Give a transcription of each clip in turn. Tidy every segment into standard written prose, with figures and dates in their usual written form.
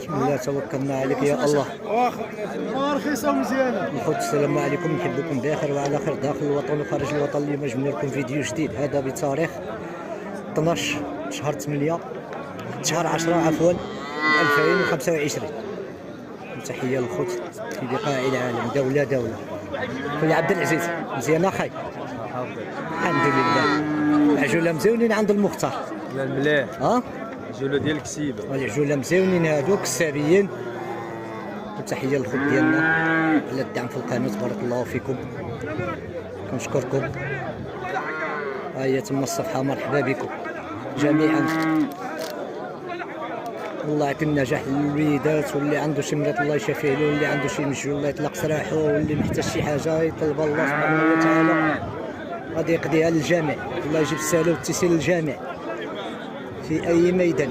بسم الله توكلنا عليك يا الله. رخيصه ومزيانه. الخوت السلام عليكم، نحبكم بخير وعلى خير داخل الوطن وخارج الوطن. اليوم جبنا لكم فيديو جديد، هذا بتاريخ 12 شهر 8 شهر 10 عفوا 2025. تحيه للخوت في بقاع العالم، دوله. خويا عبد العزيز مزيان اخاي؟ الحمد لله. العجوله مزيونين عند المختار. لا مليح. العجوله ديال الكسيبه. العجوله مزيونين هادو كسابيين. تحيه للخوت ديالنا على الدعم في القناه، بارك الله فيكم، كنشكركم. ها هي تما الصفحه، مرحبا بكم جميعا. الله يعطي النجاح للوليدات، واللي عنده شي مريض الله يشافيه له، واللي عنده شي مشجول الله يطلق سراحه، واللي محتاج شي حاجه يطلب الله سبحانه وتعالى غادي يقضيها للجميع. الله يجيب السهله والتيسير للجميع في اي ميدان.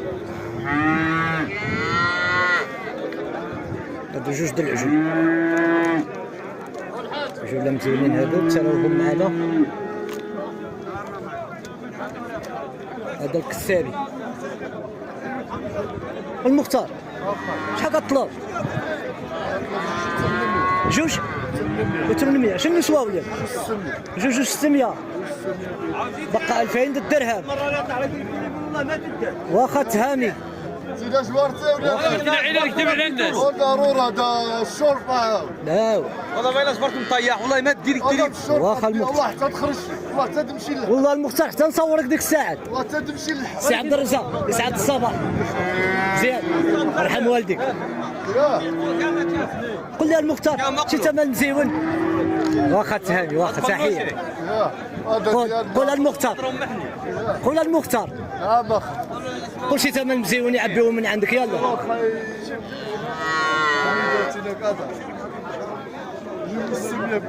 هادو جوج د العجول، عجوله مزيونين هادو، تراوهم معنا. هذا الكسابي المختار شحال كطلب؟ جوج و 800. شنو نسواو اليوم؟ جوج و 600. بقى 2000 درهم. واخا تهامي زيد جوارتي ولا نكتب على الناس ضروره دا الشرطه. لا والله ما الا صبرت مطيح، والله ما ديري واخا المختار والله حتى تخرج، والله حتى تمشي له، والله المختار حتى نصورك ديك الساعات. والله حتى تمشي له. سي عبد الرزاق يسعد الصباح. مزيان يرحم والديك. قل لي المختار شي ثمن مزيون؟ واخا تهاني، واخا تحيه. قول المختار، قول المختار. قول شي ثمن مزيون يعبيوه من عندك يلا.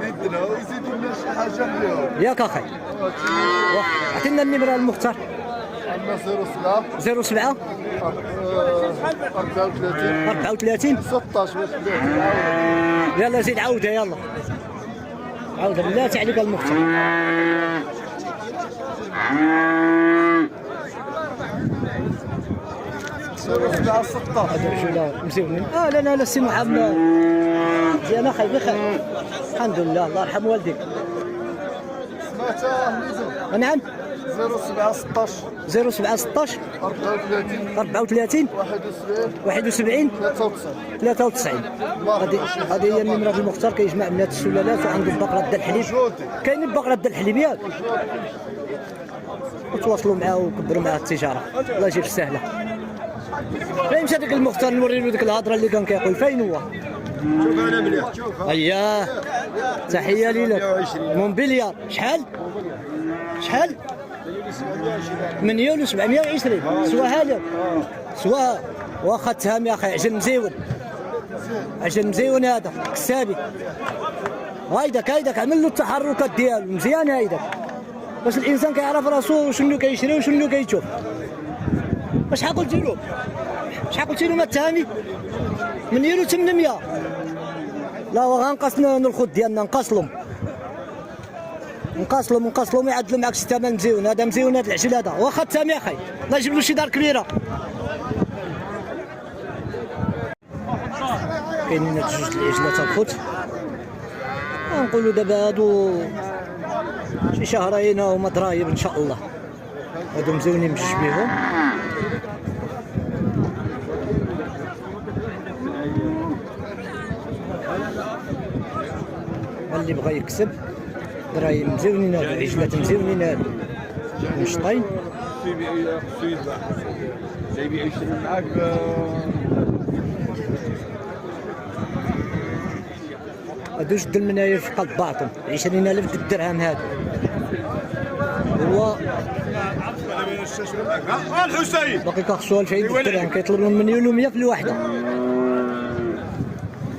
بيدنا ويزيدوا لنا شي حاجه مليون. ياك اخي عطينا النمره المختار. عندنا 07 07 34 16. يلا زيد عاودها، يلا عاودها بالله عليك المختار. 07 16. هذا العجوله مزيونين. لا السي محمد مزيان اخي بخير الحمد لله، الله يرحم والديك. سمعتها ميزو. نعم 07 16 07 16 34 71 93. هذه هي النمره المختار، كيجمع بنات السلالات وعنده بقره د الحليب. كاينين بقره د الحليب ياك، وتواصلوا معاه وكبروا معاه التجاره. الله يجيب السهله. فين مشى ديك المختار؟ نوري له ديك الهضره اللي كان كيقول. فين هو؟ شوف انا مليح، شوف اياه تحيه ليلك. مونبليار شحال؟ 1,720,000 سواها لك، سواها. واخا تهام يا اخي، عجل مزيون، عجل مزيون هذا كسابي. هايدك عمل له التحركات ديالو مزيان هايدك، باش الانسان كيعرف راسو شنو كيشري وشنو كيشوف. شحال قلتي له؟ شحال قلتي له؟ ما تهامي 1,800. لا وغنقص الخوت ديالنا، نقصلهم يعدلوا معاك شي ثمن مزيون. هذا مزيون هذا العجل هذا، واخا الثمن يا اخي الله يجيب له شي دار كبيره. كاينين هاد جوج العجلات الخوت، نقولوا دابا هادو شي شهرين هما ضرايب ان شاء الله. هادو مزيونين بجوج بيهم. اللي بغى يكسب دراهم مزيونين هادو، العجلات مزيونين هادو مشطين. جايبي 20 معاك. هادو جد المناير في قلب بعضهم، 20,000 درهم هادو. هو الحسين باقي كيخصو 2000 درهم، كيطلب لهم 1,100,000 في الوحده.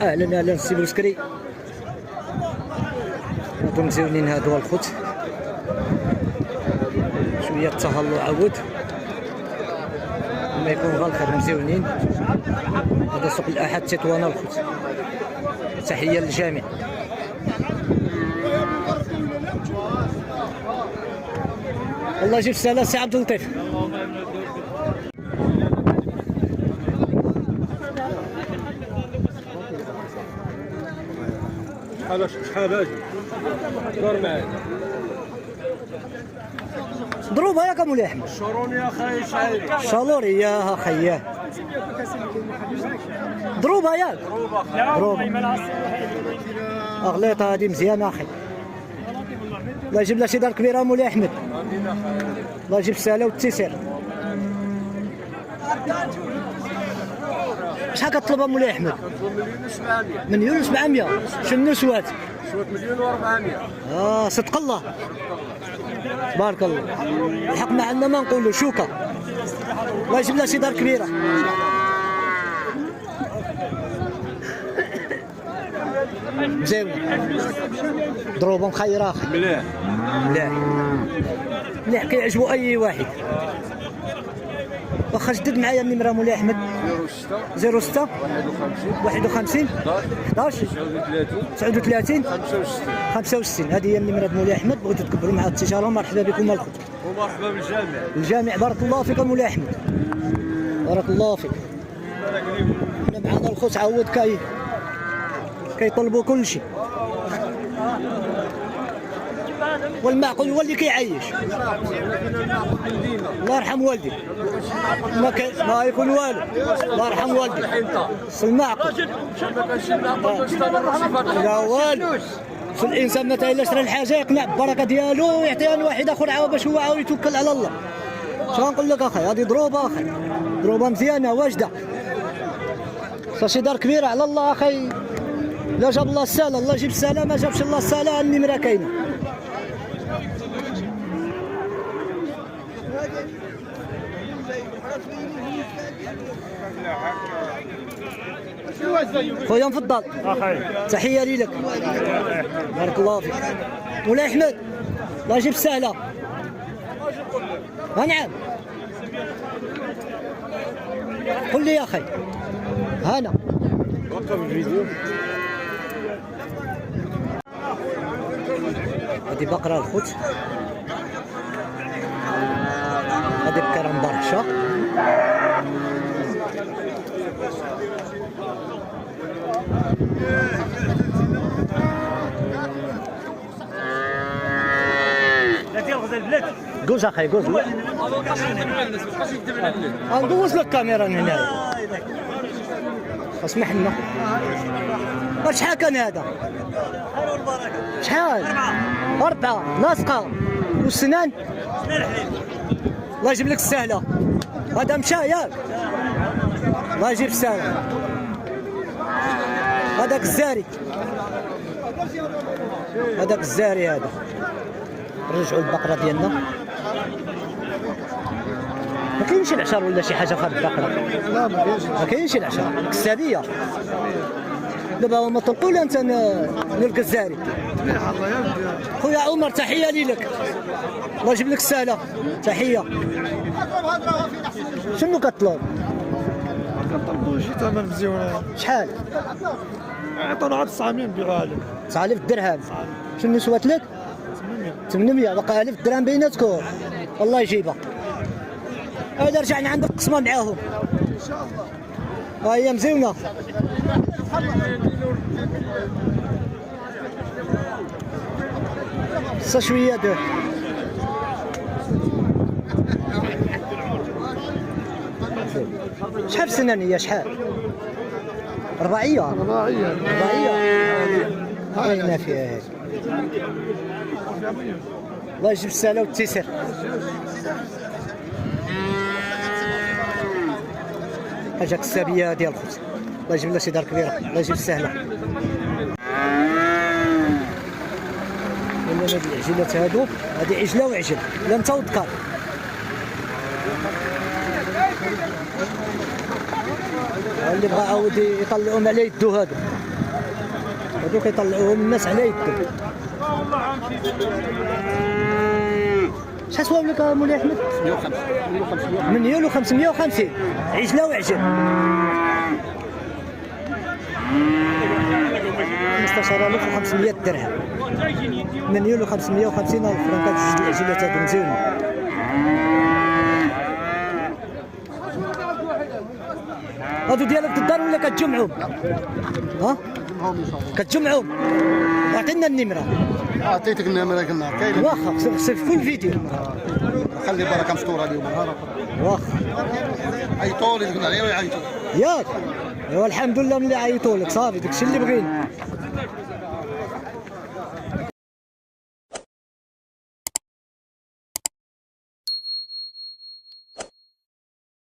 اهلا السي بوسكري. هادو مزيونين هادو الخوت، شويه التهلع عود ما يكون غير الخير. مزيونين. هذا سوق الاحد تطوانه الخوت. تحيه للجميع. الله يجيب السلامه سي عبد اللطيف. شحال هادي دور معايا ضروبها ياك مولاي احمد شوروني يا خاي شحال شالوري يا اخي ضروبها ياك ضروبها اغليطه هذه مزيانه اخي الله يجيب لها شي دار كبيره مولاي احمد الله يجيب السهله والتيسير شحال كطلبها مولاي احمد؟ مليون و700 شنو سوات؟ سوات 1,400,000 صدق الله بارك الله الحق ما عندنا ما نقولوا شوكه الله يجيب لها شي دار كبيره مزيونه ضروبه مخيره اخي مليح مليح مليح كيعجبو اي واحد واخا جدد معايا النمره مولاي احمد 06 51 11 39 65 هذه هي النمره مولاي احمد بغيتو تكبروا مع التجاره مرحبا بكم الخوت ومرحبا بالجامع الجامع بارك الله فيك مولاي احمد بارك الله فيك حنا معنا الخوت عوض كيطلبوا كل شيء والمعقول هو اللي كيعيش الله يرحم والدي ما يكون والو الله يرحم والدي المعقول لا والو الانسان متى الا شرى الحاجه يقنع بالبركه ديالو ويعطيها لواحد اخر عاود باش هو عاود يتوكل على الله شنو نقول لك اخي هذه ضروبه اخي ضروبه مزيانه واجده شي دار كبيره على الله اخي لا جاب الله السهله الله يجيب السهله ما جابش الله السهله النمره كاينه خويا مفضل تحيه ليك بارك الله فيك مولاي احمد الله يجيب السهله نعم قل لي يا اخي هنا وقف الفيديو هذه بقره الخوت هذه بكره مبرشة قوز اخي قوز ندوز لك الكاميرا من هنا اسمح لنا شحال كان هذا؟ شحال؟ 4 لاصقة والسنان؟ الله يجيب لك السهلة هذا مشى ياك الله يجيب السهلة هذاك الزاري هذاك الزاري هذا نرجعوا البقرة ديالنا ما كاينش العشر ولا شي حاجة في هذه البقرة لا ما كاينش العشر كسابية دابا هما طلقوا ولا انت نلقى الزاري خويا عمر تحية ليك الله يجيب لك السهلة تحية شنو كطلب؟ كنطلبوا شي ثمن مزيون شحال؟ عطونا عاد 900 نبيعوها لك 9000 درهم شنو سوات لك؟ 800 بقى 1000 درهم بيناتكم الله يجيبها هذا رجعنا عندك قسمه معاهم ان شاء الله هي مزيونه صا شويه دير شحال سنان هي شحال؟ رباعيه باينه فيها هذه الله يجيب السهله والتيسير حاجه كسابيه ديال الخبز الله يجيب لها شي دار كبيره الله يجيب السهله ولا هاد العجلات هادو هادي عجله وعجل لا انت وذكر اللي بغا عاود يطلعوهم على يدو هادو كيطلعوهم الناس على يدو شحال سواو لك مولاي احمد؟ 1,550 1,550 عجله وعجل 15,500 درهم 1,550,000 فرنك هاد جوج العجلات هادو مزيونين هادو ديالك الدار ولا كتجمعهم؟ ها؟ كتجمعهم اعطينا النمره. اعطيتك النمره قلنا كاين واخا خصك في كل فيديو. خلي بركه مستوره اليوم نهار اخر. واخا عيطوا لي قلنا لي ويعيطوا ياك. ايوا الحمد لله ملي عيطوا لك صافي داكشي اللي بغينا.